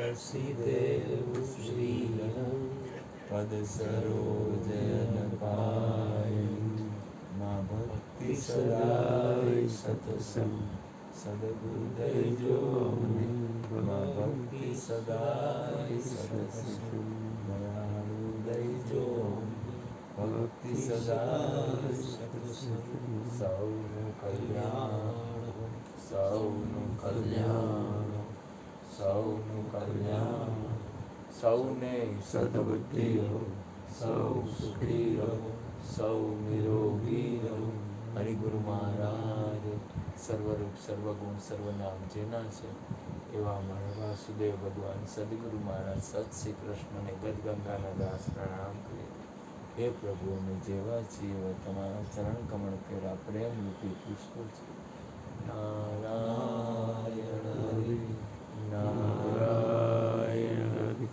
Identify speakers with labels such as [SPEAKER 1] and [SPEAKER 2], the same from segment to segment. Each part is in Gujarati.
[SPEAKER 1] तुलसीदेव श्रीधरं पद सरोजन पायन माँ भक्ति सदाय सतसंग सदगुरुदेव जो माँ भक्ति सदाय सतसंग दयालु दय जो भक्ति सदाय सतसंग सौनु कल्याण સૌનું કલ્યાણ સૌનું કલ્યાણ સૌને સદબુદ્ધિ હો સૌ સુખી રહો સૌ નિરોગી રહો હરિગુરુ મહારાજ સર્વરૂપ સર્વગુણ સર્વનામ જેના છે એવા મારા વાસુદેવ ભગવાન સદગુરુ મહારાજ સત શ્રી કૃષ્ણને ગદગંગાના દાસ પ્રણામ કરે. હે પ્રભુ, અમે જેવા છીએ એવા તમારા ચરણ કમળ કેરા પ્રેમ રૂપી પુષ્પો છે. નારાયણ હરિ નારાયણ હરિ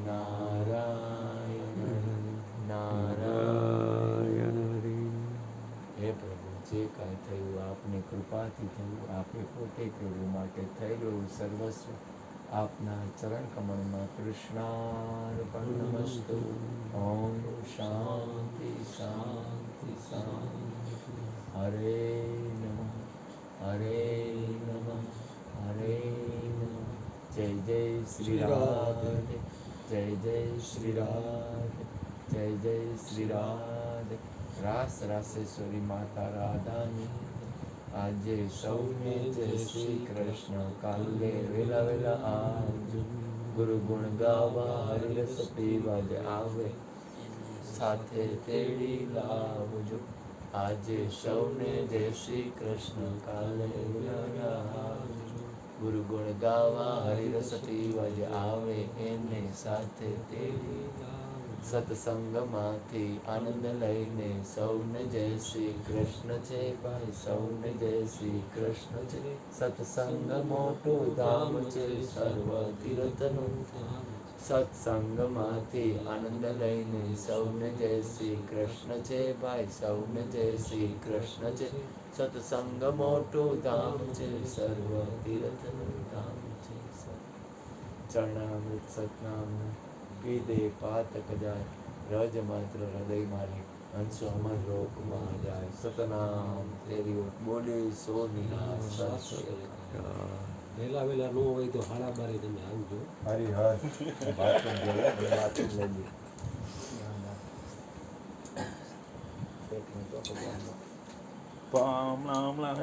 [SPEAKER 1] નારાયણ હરિ નારાયણ હરિ. હે પ્રભુ, જે કાંઈ થયું આપની કૃપાથી થયું, આપે પોતે પ્રભુ માટે થઈ રહ્યું સર્વસ્વ આપના ચરણ કમળમાં કૃષ્ણાર્પણ નમસ્તુ. ઓમ શાંતિ શાંતિ શાંતિ. હરે નમઃ હરે નમઃ હરે નમઃ. જય જય શ્રી રાધે જય જય શ્રી રાધે જય જય શ્રી રાધે. રાસ રાસેશ્વરી માતા રાધાની આજે સૌને જય શ્રી કૃષ્ણ. કાલે વેલા વેલા આવજો, ગુરુ ગુણ ગાવા હરિરસ પીવા જ આવે, સાથે તેડી લાવજો. આજે સૌને જય શ્રી કૃષ્ણ. કાલે વેલા આવજો, ગુરુ ગુણ ગાવા હરિરસ પીવા જ આવે, એને સાથે તેડી સત્સંગમાંથી આનંદ લઈને સૌને જય શ્રી કૃષ્ણ છે ભાઈ, સૌને જય શ્રી કૃષ્ણ છે. સત્સંગ મોટું ધામ છે, સર્વ તીર્થનું સત્સંગમાંથી આનંદ લઈને સૌને જય શ્રી કૃષ્ણ છે ભાઈ, સૌને જય શ્રી કૃષ્ણ છે. સત્સંગ મોટું ધામ છે, સર્વ તીર્થનું ધામ છે. ચરણામૃત સતનામ પીધે પાતક જાય, રજ માત્ર હૃદય મારે હંસો અમર લોકમાં જાય. સતનામ તેરી બોલી સોની
[SPEAKER 2] વેલા વેલા નો હોય તો 12:30 તમે આવજો.
[SPEAKER 1] હરી હર બાથરૂમ લઈ હમણાં